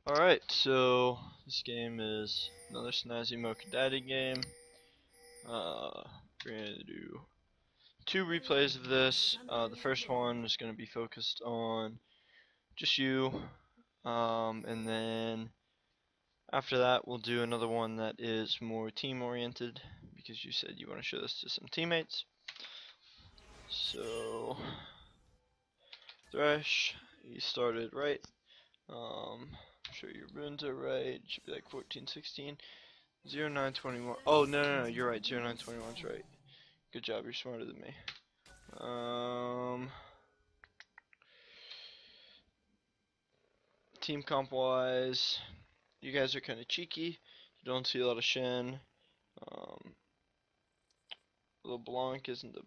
Alright, so this game is another SnazyMocha daddy game. We're going to do two replays of this. The first one is going to be focused on just you, and then after that we'll do another one that is more team oriented because you said you want to show this to some teammates. So, Thresh, you started right. I'm sure your runes are right. It should be like 14, 16. 0921. Oh, no, you're right. 0921's right. Good job, you're smarter than me. Team comp wise, you guys are kind of cheeky. You don't see a lot of Shen. LeBlanc isn't the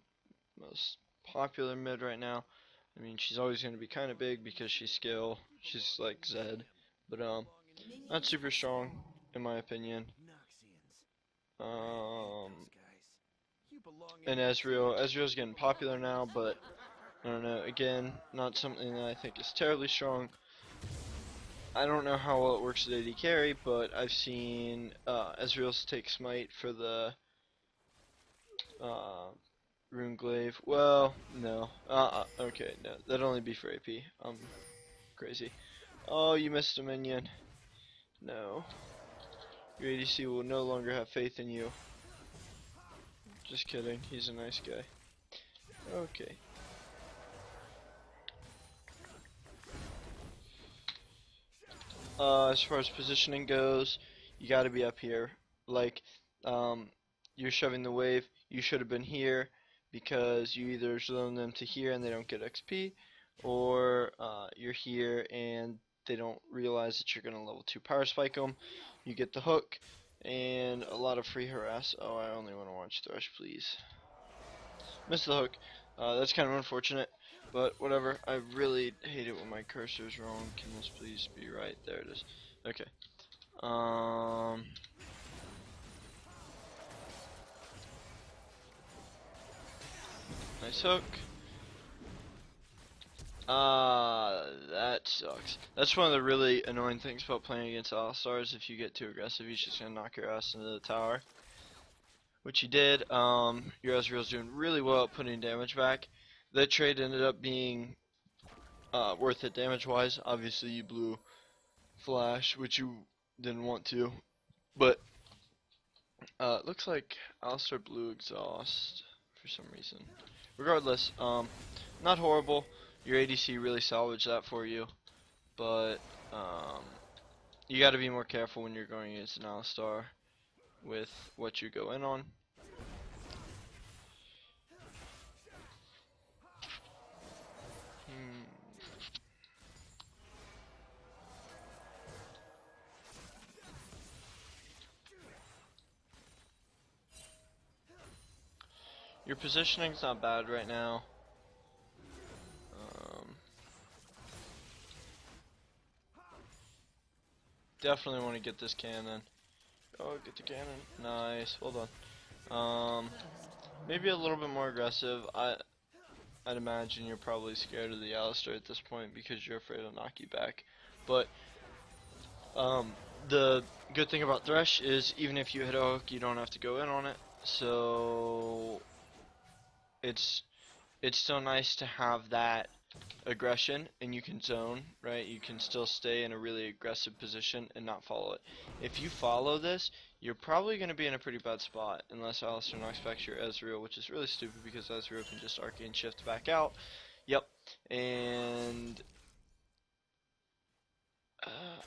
most popular mid right now. I mean, she's always going to be kind of big because she's skill. She's like Zed. But, not super strong, in my opinion. And Ezreal's getting popular now, but I don't know, again, not something that I think is terribly strong. I don't know how well it works with AD carry, but I've seen Ezreal's take Smite for the Rune Glaive. Well, no. Okay, no, that'd only be for AP. Crazy. Oh, you missed a minion. No. Your ADC will no longer have faith in you. Just kidding, he's a nice guy. Okay. As far as positioning goes, you gotta be up here. Like, you're shoving the wave, you should have been here because you either zone them to here and they don't get XP, or you're here and they don't realize that you're gonna level 2 power spike them. You get the hook and a lot of free harass. Oh, I only want to watch Thresh, please. Missed the hook. That's kind of unfortunate. But whatever, I really hate it when my cursor's wrong. Can this please be right? There it is. Okay. Nice hook. That sucks. That's one of the really annoying things about playing against All-Stars. If you get too aggressive, he's just gonna knock your ass into the tower. Which he did. Your Ezreal's doing really well at putting damage back. That trade ended up being worth it damage-wise. Obviously, you blew Flash, which you didn't want to, but it looks like Alistar blew Exhaust for some reason. Regardless, not horrible. Your ADC really salvaged that for you, but you got to be more careful when you're going against an Alistar with what you go in on. Your positioning's not bad right now. Definitely want to get this cannon. Oh, get the cannon. Nice. Well done. Maybe a little bit more aggressive. I'd imagine you're probably scared of the Alistar at this point because you're afraid to knock you back. But the good thing about Thresh is even if you hit a hook, you don't have to go in on it. So it's still nice to have that aggression, and you can zone, right? You can still stay in a really aggressive position and not follow it. If you follow this, you're probably going to be in a pretty bad spot unless Alistar knocks back your Ezreal, which is really stupid because Ezreal can just arcane shift back out. Yep, and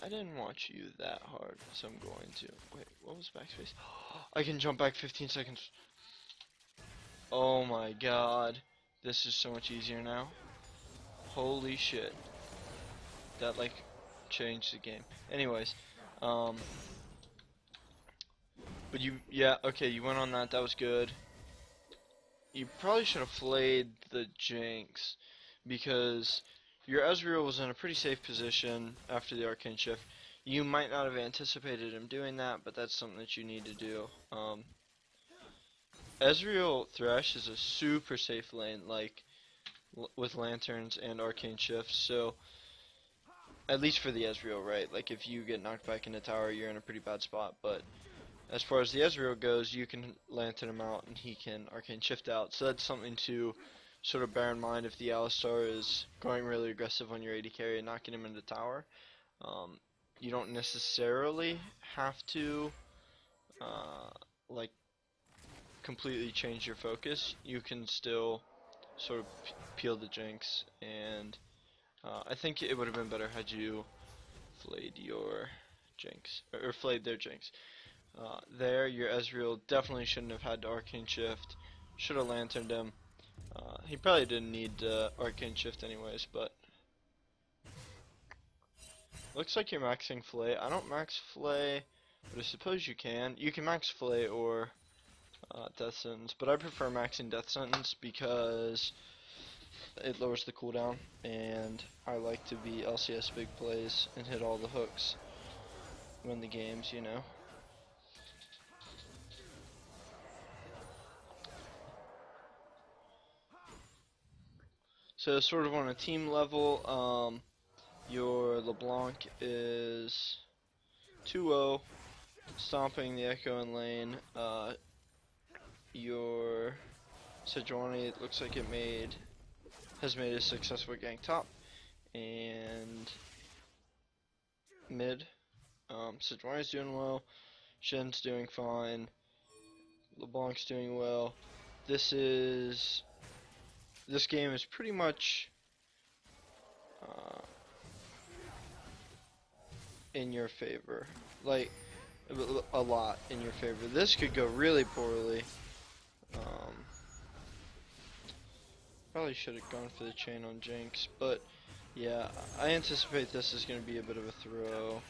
I didn't watch you that hard, so I'm going to. Wait, what was backspace? I can jump back 15 seconds. Oh my god, this is so much easier now. Holy shit. That like changed the game. Anyways, but yeah, okay, you went on that, that was good. You probably should have flayed the Jinx because your Ezreal was in a pretty safe position after the arcane shift. You might not have anticipated him doing that, but that's something that you need to do. Ezreal Thresh is a super safe lane, like with lanterns and arcane shifts, so at least for the Ezreal, right? Like if you get knocked back in the tower, you're in a pretty bad spot. But as far as the Ezreal goes, you can Lantern him out and he can Arcane Shift out. So that's something to sort of bear in mind if the Alistar is going really aggressive on your AD carry and knocking him into the tower. You don't necessarily have to like completely change your focus. You can still sort of peel the Jinx, and I think it would have been better had you flayed your Jinx, or flayed their Jinx. There, your Ezreal definitely shouldn't have had to Arcane Shift. Should have Lanterned him. He probably didn't need Arcane Shift anyways, but looks like you're maxing Flay. I don't max Flay, but I suppose you can. You can max Flay or Death Sentence, but I prefer maxing Death Sentence because it lowers the cooldown, and I like to be LCS big plays and hit all the hooks, win the games, you know. So sort of on a team level, your LeBlanc is 2-0, stomping the Echo in lane. Your Sejuani looks like has made a successful gank top, and mid. Sejuani's doing well, Shen's doing fine, LeBlanc's doing well. This game is pretty much in your favor, like a lot in your favor. This could go really poorly. Probably should have gone for the chain on Jinx, but yeah, I anticipate this is going to be a bit of a throw.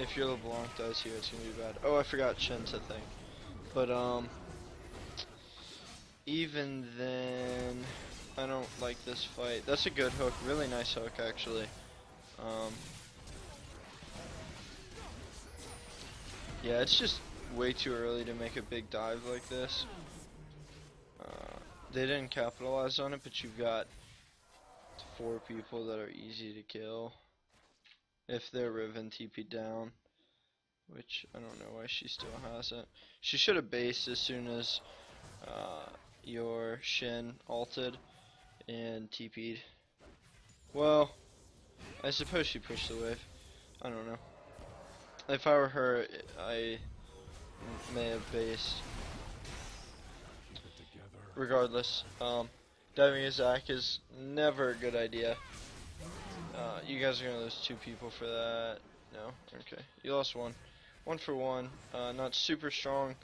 If your LeBlanc dies here, it's going to be bad. Oh, I forgot Shen's a thing. But even then, I don't like this fight. That's a good hook, really nice hook actually. Yeah, it's just way too early to make a big dive like this. They didn't capitalize on it, but you've got 4 people that are easy to kill if their Riven TP'd down, which I don't know why she still hasn't. She should have based as soon as your Shin ulted and TP'd. Well, I suppose she pushed the wave. I don't know. If I were her, I may have based. Regardless, diving a Zac is never a good idea. You guys are gonna lose 2 people for that. No? Okay. You lost 1. 1 for 1. Not super strong.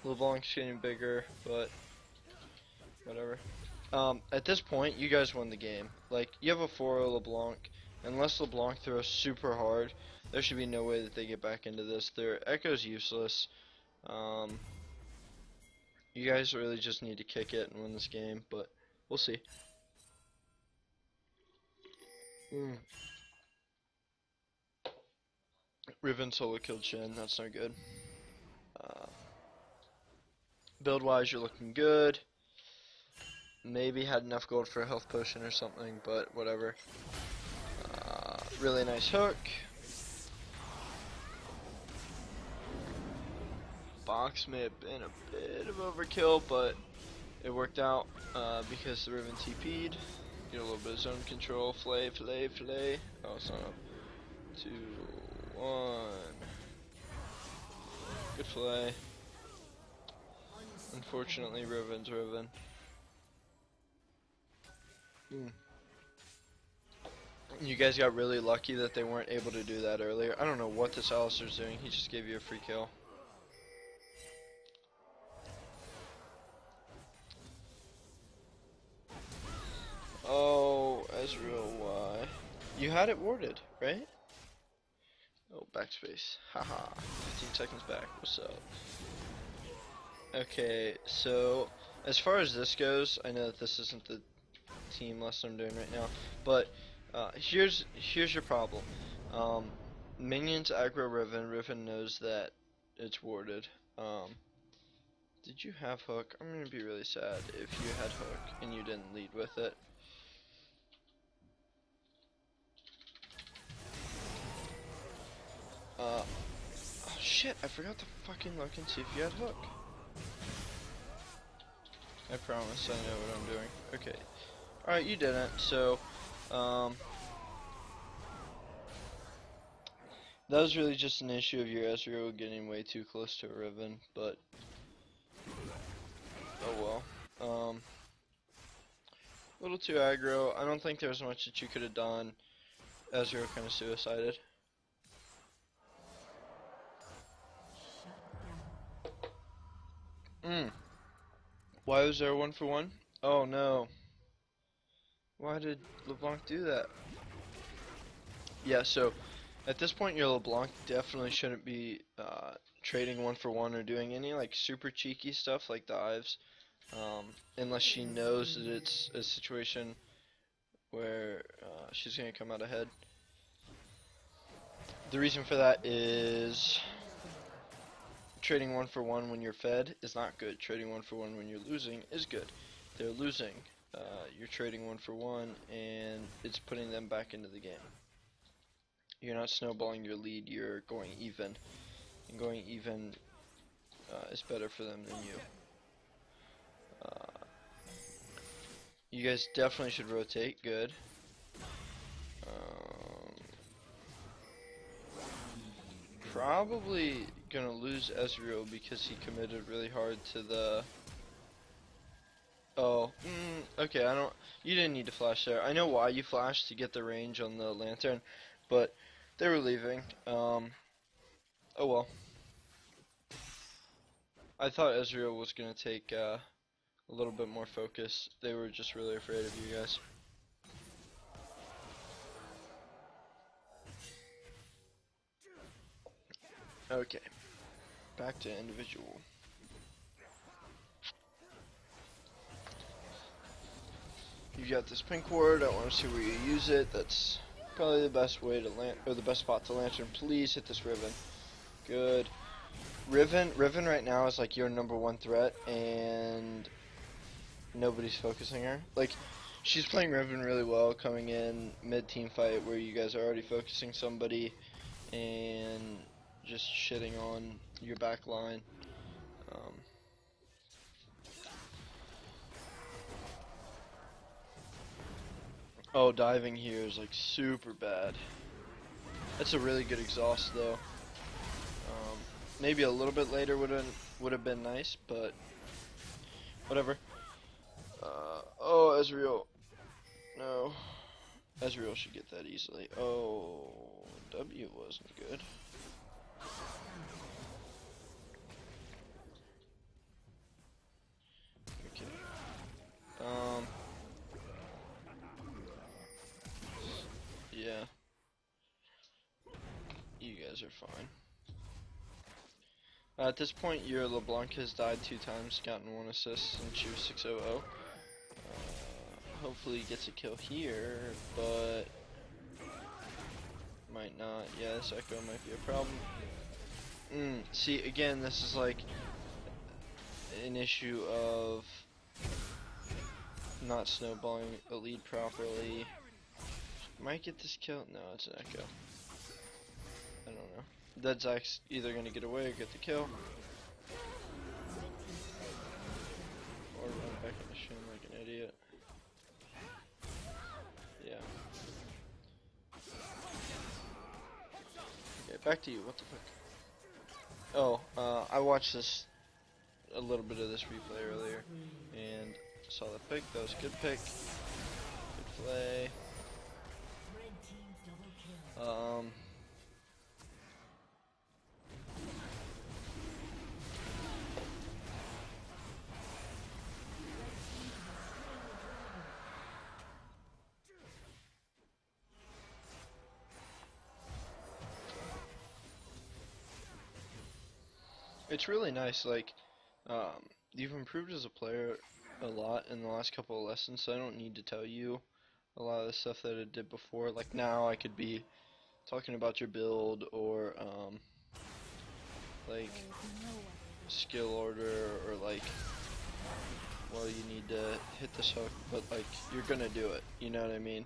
LeBlanc's getting bigger, but whatever. At this point, you guys won the game. Like, you have a 4-0 LeBlanc. Unless LeBlanc throws super hard, there should be no way that they get back into this. Their Echo's useless. You guys really just need to kick it and win this game, but we'll see. Riven solo killed Shin, that's no good. Build-wise, you're looking good. Maybe had enough gold for a health potion or something, but whatever. Really nice hook. Box may have been a bit of overkill, but it worked out because the Riven TP'd. Get a little bit of zone control. Flay. Oh, it's not up. 2, 1. Good flay. Unfortunately, Riven's Riven. You guys got really lucky that they weren't able to do that earlier. I don't know what this Alistar's doing. He just gave you a free kill. Oh, Ezreal, why? You had it warded, right? Oh, backspace. Haha. 15 seconds back. What's up? Okay, so as far as this goes, I know that this isn't the team lesson I'm doing right now, but here's your problem. Minions aggro Riven. Riven knows that it's warded. Did you have hook? I'm gonna be really sad if you had hook and you didn't lead with it. shit, I forgot to fucking look and see if you had hook. I promise I know what I'm doing. Okay. Alright, you didn't, so, that was really just an issue of your Ezreal getting way too close to a Riven, but, oh well. A little too aggro. I don't think there was much that you could have done. Ezreal kind of suicided. Why was there a 1-for-1? Oh no. Why did LeBlanc do that? Yeah, so at this point your LeBlanc definitely shouldn't be trading 1-for-1 or doing any like super cheeky stuff like dives. Unless she knows that it's a situation where she's going to come out ahead. The reason for that is trading 1-for-1 when you're fed is not good. Trading 1-for-1 when you're losing is good. They're losing. You're trading 1-for-1 and it's putting them back into the game. You're not snowballing your lead, you're going even. And going even is better for them than you. You guys definitely should rotate. Good. Probably gonna lose Ezreal because he committed really hard to the... Oh, okay, you didn't need to flash there. I know why you flashed, to get the range on the lantern, but they were leaving. Oh well. I thought Ezreal was gonna take a little bit more focus. They were just really afraid of you guys. Okay, back to individual. You got this pink ward. I want to see where you use it. That's probably the best way to land, or the best spot to lantern. Please hit this Riven. Good. Riven right now is like your #1 threat, and nobody's focusing her. Like, she's playing Riven really well, coming in mid-team fight where you guys are already focusing somebody, and just shitting on your back line. Oh, diving here is like super bad. That's a really good exhaust though. Maybe a little bit later would have been nice, but whatever. Oh, Ezreal. No. Ezreal should get that easily. Oh, W wasn't good. Okay. Yeah. You guys are fine. At this point, your LeBlanc has died 2 times, gotten 1 assist since you were 6-0-0. Hopefully he gets a kill here, but might not. Yeah, this Echo might be a problem. See, again, this is like an issue of not snowballing a lead properly. Might get this kill. No, it's an Echo. I don't know. That Zach's either gonna get away or get the kill, or run back in the shin like an idiot. Yeah. Okay, back to you. What the fuck? Oh, I watched a little bit of this replay earlier, and saw the pick. That was a good pick. Good play. It's really nice, like, you've improved as a player a lot in the last couple of lessons, so I don't need to tell you a lot of the stuff that I did before. Like, now I could be talking about your build, or, like, skill order, or, like, well, you need to hit this hook, but, like, you're gonna do it, you know what I mean?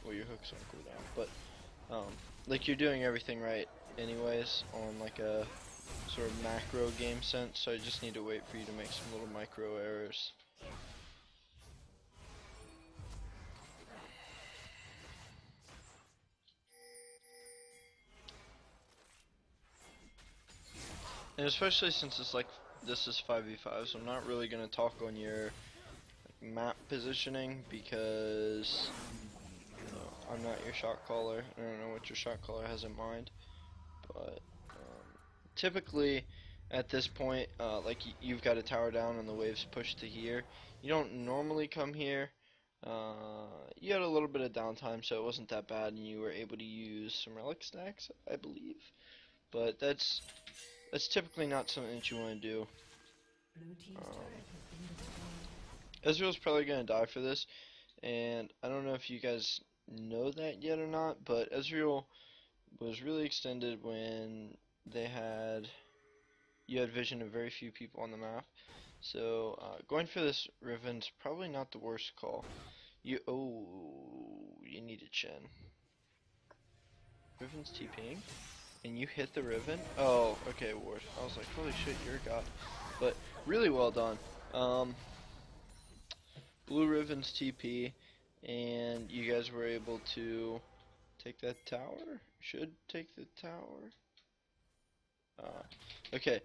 Well, your hook's on cooldown, but, like, you're doing everything right anyways on like a sort of macro game sense, so I just need to wait for you to make some little micro errors. And especially since it's like, this is 5v5, so I'm not really going to talk on your map positioning because I'm not your shot caller. I don't know what your shot caller has in mind, but typically at this point, like you've got a tower down and the waves push to here. You don't normally come here. You had a little bit of downtime, so it wasn't that bad, and you were able to use some relic stacks, I believe. But that's typically not something that you want to do. Ezreal's probably going to die for this, and I don't know if you guys know that yet or not, but Ezreal was really extended when you had vision of very few people on the map. So going for this Riven's probably not the worst call. You need a Chen. Riven's TPing, and you hit the Riven. Oh, okay, Ward. I was like, holy shit, you're a god. But really well done. Blue Riven's TP, and you guys were able to take that tower. Should take the tower. Okay,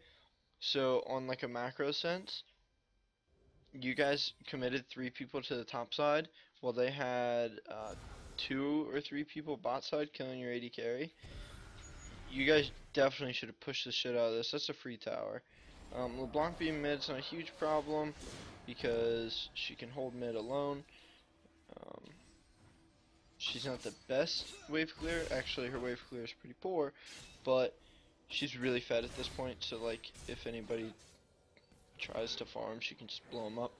so on like a macro sense, you guys committed 3 people to the top side, while they had 2 or 3 people bot side killing your AD carry. You guys definitely should have pushed the shit out of this. That's a free tower. LeBlanc being mid's not a huge problem because she can hold mid alone. She's not the best wave clear. Actually, her wave clear is pretty poor, but she's really fed at this point, so like if anybody tries to farm, she can just blow them up.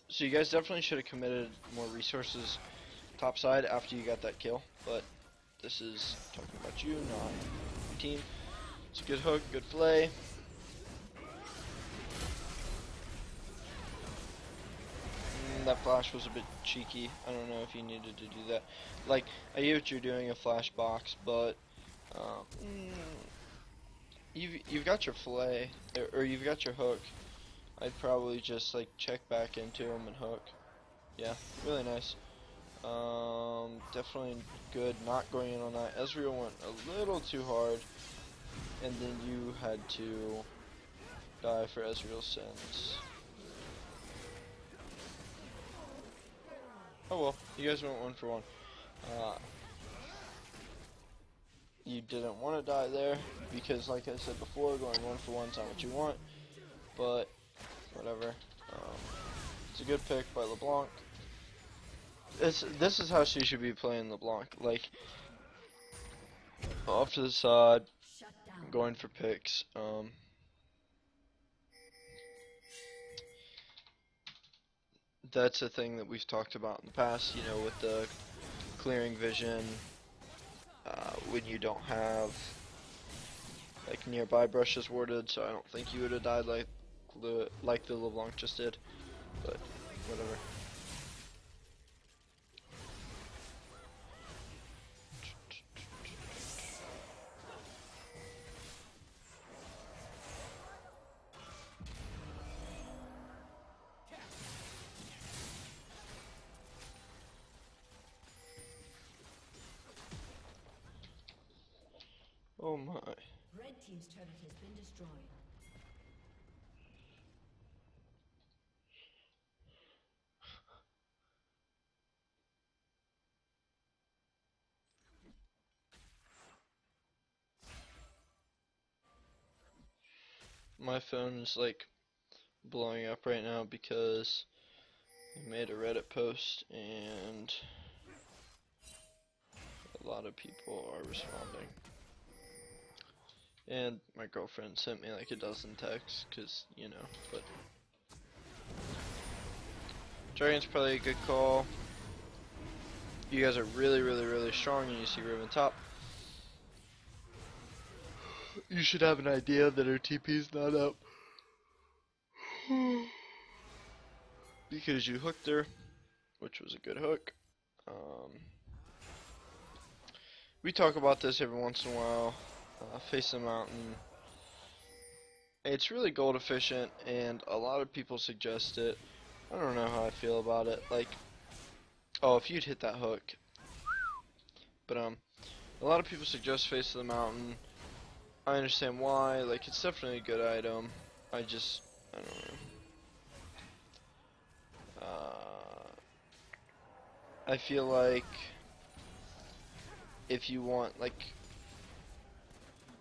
So you guys definitely should have committed more resources topside after you got that kill, but this is talking about you, not your team. It's a good hook, good play. That flash was a bit cheeky. I don't know if you needed to do that. Like, I get what you're doing, a flash box, but you've got your fillet, or you've got your hook. I'd probably just like check back into him and hook. Yeah, really nice. Definitely good not going in on that. Ezreal went a little too hard, and then you had to die for Ezreal's sins. Oh well, you guys went 1 for 1. You didn't want to die there, because like I said before, going 1 for 1 is not what you want, but whatever. It's a good pick by LeBlanc. This is how she should be playing LeBlanc, like off to the side, going for picks. That's a thing that we've talked about in the past, you know, with the clearing vision, when you don't have like nearby brushes warded, so I don't think you would have died like the LeBlanc just did, but whatever. Oh my. Red team's turret has been destroyed. My phone is like blowing up right now because I made a Reddit post and a lot of people are responding. And my girlfriend sent me like a dozen texts, cause you know, but Dragon's probably a good call. You guys are really strong and you see Riven top. You should have an idea that her TP's not up. Because you hooked her, which was a good hook. we talk about this every once in a while. Face the mountain. It's really gold efficient, and a lot of people suggest it. I don't know how I feel about it. Like, oh, if you'd hit that hook. But a lot of people suggest face of the mountain. I understand why. Like, it's definitely a good item. I don't know. I feel like if you want, like,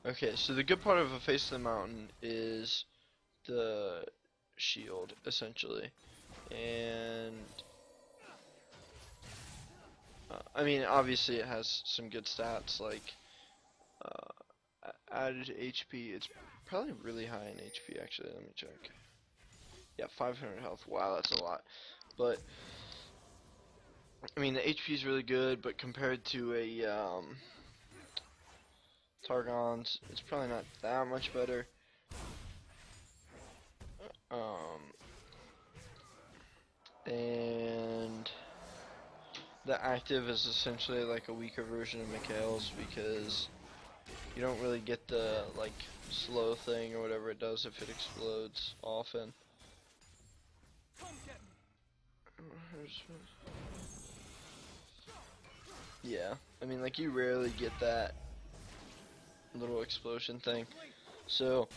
okay, so the good part of a face of the mountain is the shield, essentially. And I mean, obviously it has some good stats, like added HP. It's probably really high in HP, actually. Let me check. Yeah, 500 health. Wow, that's a lot. But I mean, the HP is really good, but compared to a Targon's, it's probably not that much better. And the active is essentially like a weaker version of Mikhail's because you don't really get the like slow thing or whatever it does if it explodes often. Yeah, I mean, like, you rarely get that little explosion thing. So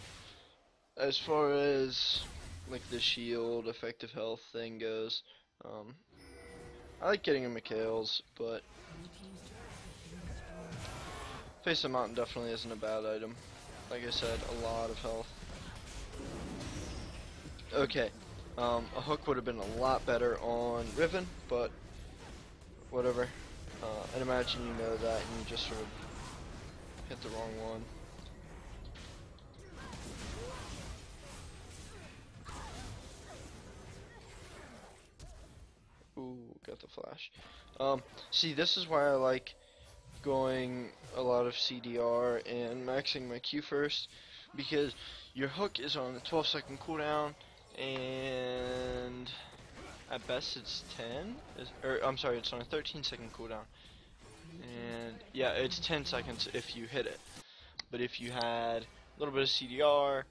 as far as like the shield effective health thing goes, I like getting a Mikhail's, but Face of Mountain definitely isn't a bad item. Like I said, a lot of health. Okay, a hook would have been a lot better on Riven, but whatever. I'd imagine you know that and you just sort of hit the wrong one. Ooh, got the flash. See, this is why I like going a lot of CDR and maxing my Q first, because your hook is on a 12-second cooldown, and at best it's 10, or I'm sorry, it's on a 13-second cooldown, and yeah, it's 10 seconds if you hit it. But if you had a little bit of CDR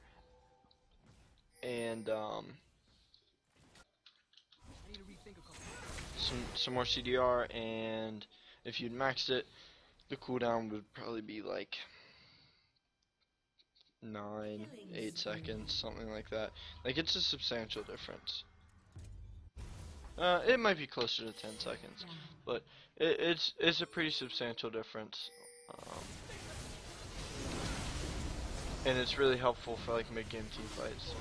and some more CDR, and if you'd maxed it, the cooldown would probably be like 9, 8 seconds, something like that. Like, it's a substantial difference. It might be closer to 10 seconds, but it's a pretty substantial difference. And it's really helpful for like mid-game team fights.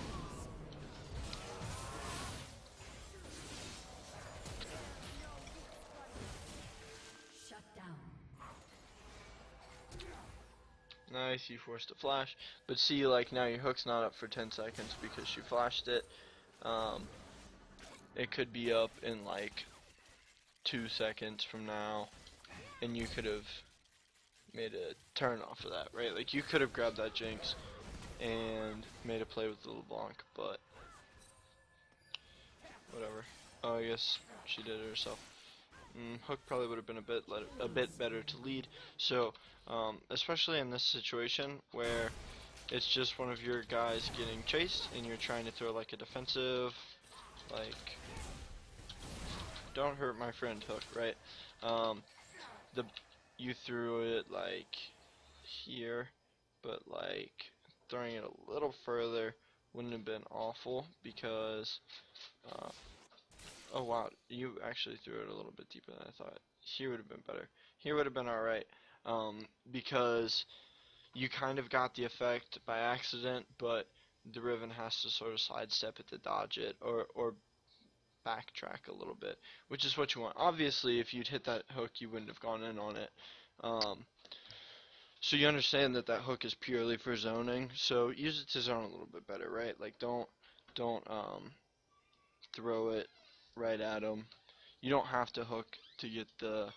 Nice, you forced a flash, but see, like, now your hook's not up for 10 seconds because you flashed it. It could be up in like 2 seconds from now, and you could have made a turn off of that, right? Like, you could have grabbed that Jinx and made a play with the LeBlanc, but whatever. Oh, I guess she did it herself. Hook probably would have been a bit better to lead. So, especially in this situation where it's just one of your guys getting chased and you're trying to throw like a defensive, like, don't hurt my friend hook, right? You threw it like here, but like throwing it a little further wouldn't have been awful because oh wow, you actually threw it a little bit deeper than I thought. Here would have been better. Here would have been alright. Because you kind of got the effect by accident, but the Riven has to sort of sidestep it to dodge it, or backtrack a little bit, which is what you want. Obviously, if you'd hit that hook, you wouldn't have gone in on it. So you understand that that hook is purely for zoning, so use it to zone a little bit better, right? Like, don't throw it right at them. You don't have to hook to get the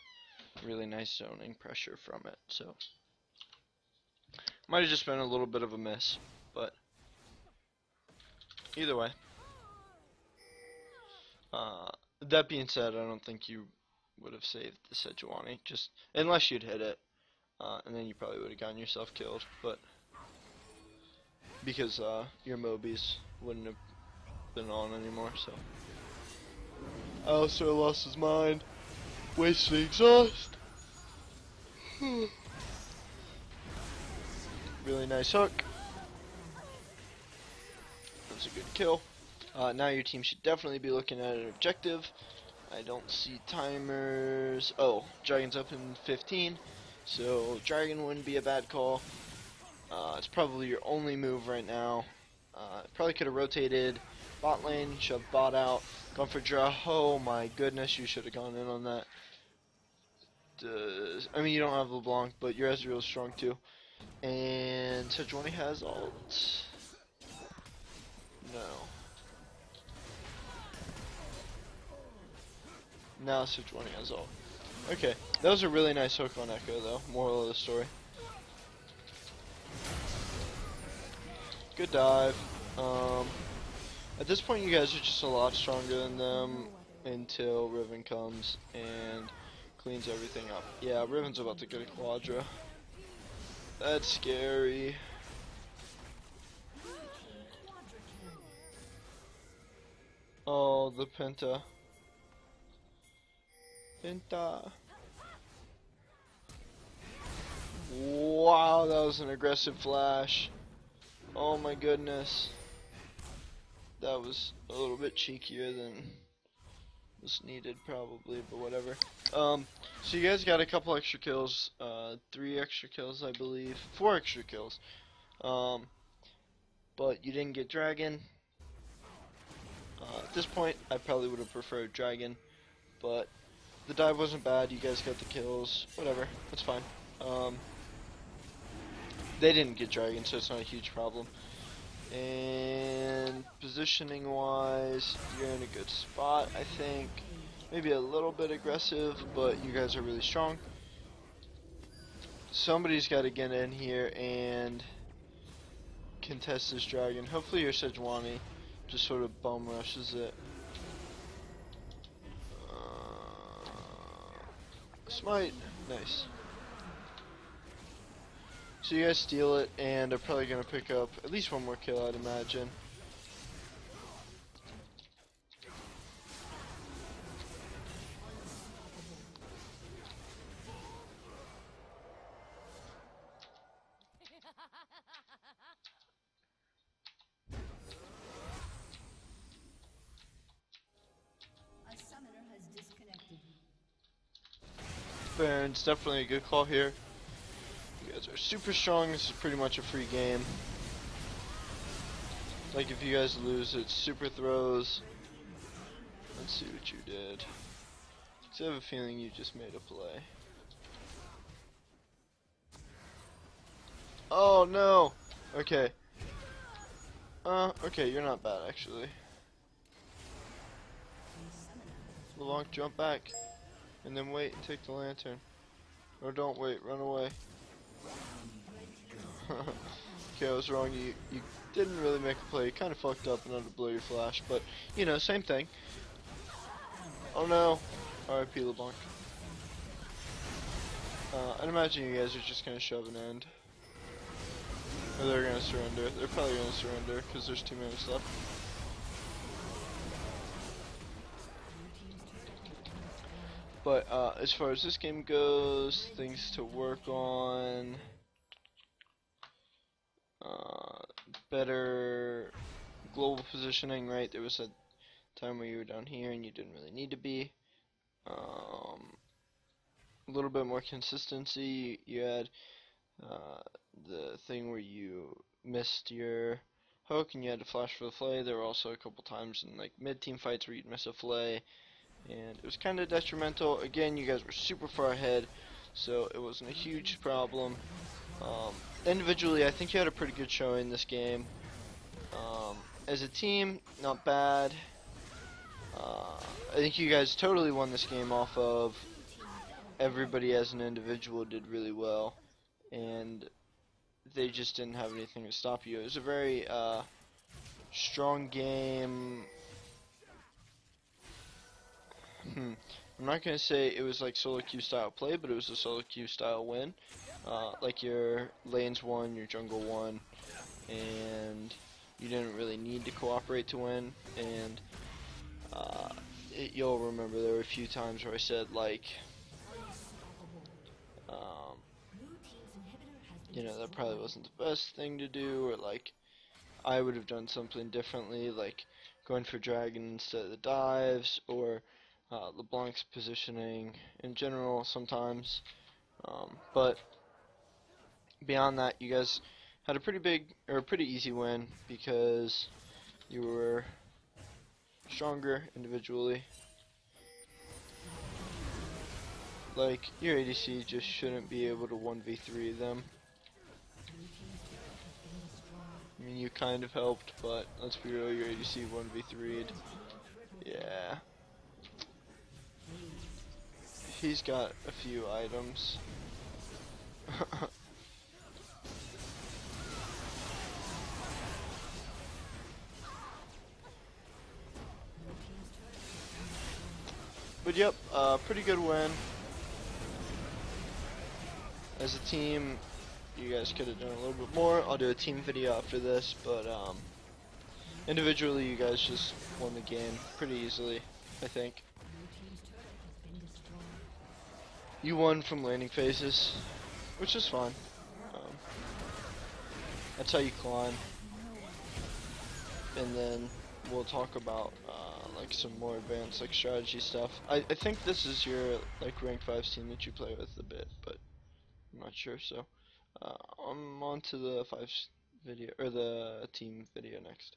really nice zoning pressure from it, so might have just been a little bit of a miss, but either way. That being said, I don't think you would have saved the Sejuani, just unless you'd hit it. and then you probably would have gotten yourself killed, but because your Mobies wouldn't have been on anymore, so. Alistair lost his mind, wasting exhaust. Really nice hook. That was a good kill. Now your team should definitely be looking at an objective. I don't see timers. Oh, Dragon's up in 15, so Dragon wouldn't be a bad call. It's probably your only move right now. Probably could have rotated bot lane, shoved bot out, gone for draw. Oh my goodness, you should have gone in on that. I mean, you don't have LeBlanc, but your Ezreal is strong too. And Sejuani has ult. No. Now Sejuani has ult. Okay, that was a really nice hook on Echo though. Moral of the story. Good dive. At this point you guys are just a lot stronger than them until Riven comes and cleans everything up. Yeah, Riven's about to get a Quadra. That's scary. Oh, the Penta. Penta. Wow, that was an aggressive flash. Oh my goodness. That was a little bit cheekier than was needed probably, but whatever. So you guys got a couple extra kills, 3 extra kills I believe, 4 extra kills. But you didn't get Dragon. At this point I probably would have preferred Dragon, but the dive wasn't bad, you guys got the kills, whatever, that's fine. They didn't get Dragon, so it's not a huge problem. And positioning wise, you're in a good spot, I think. Maybe a little bit aggressive, but you guys are really strong. Somebody's got to get in here and contest this Dragon. Hopefully your Sejuani just sort of bum rushes it. Smite, nice. So you guys steal it, and are probably going to pick up at least one more kill, I'd imagine. A summoner has disconnected. Baron's definitely a good call here. You guys are super strong. This is pretty much a free game. Like if you guys lose, it's super throws. Let's see what you did. I have a feeling you just made a play. Oh no! Okay. Okay, you're not bad actually. LeBlanc, jump back. And then wait and take the lantern. Or don't wait, run away. Okay, I was wrong. You didn't really make a play. You kind of fucked up and had to blow your flash, but you know, same thing. Oh no! R.I.P. LeBlanc. I'd imagine you guys are just gonna shove an end. Or they're gonna surrender. They're probably gonna surrender because there's 2 minutes left. But as far as this game goes, things to work on. Better global positioning, right? There was a time where you were down here and you didn't really need to be. A little bit more consistency. You had the thing where you missed your hook and you had to flash for the flay. There were also a couple times in like mid-team fights where you'd miss a flay, and it was kind of detrimental. Again, you guys were super far ahead, so it wasn't a huge problem. Individually, I think you had a pretty good showing this game. As a team, not bad. I think you guys totally won this game off of everybody as an individual did really well, and they just didn't have anything to stop you. It was a very strong game. I'm not going to say it was like solo queue style play, but it was a solo queue style win. like your lanes won, your jungle won, and you didn't really need to cooperate to win. And you'll remember there were a few times where I said like, you know, that probably wasn't the best thing to do, or like I would have done something differently, like going for dragon instead of the dives, or LeBlanc's positioning in general sometimes. But beyond that, you guys had a pretty big, or a pretty easy win because you were stronger individually. Like, your ADC just shouldn't be able to 1v3 them. I mean, you kind of helped, but let's be real, your ADC 1v3'd. Yeah. He's got a few items. But yep, pretty good win. As a team, you guys could have done a little bit more. I'll do a team video after this, but individually you guys just won the game pretty easily, I think. You won from landing phases, which is fine. That's how you climb. And then we'll talk about like some more advanced like strategy stuff. I think this is your like rank 5 team that you play with a bit, but I'm not sure. So I'm on to the 5 video or the team video next.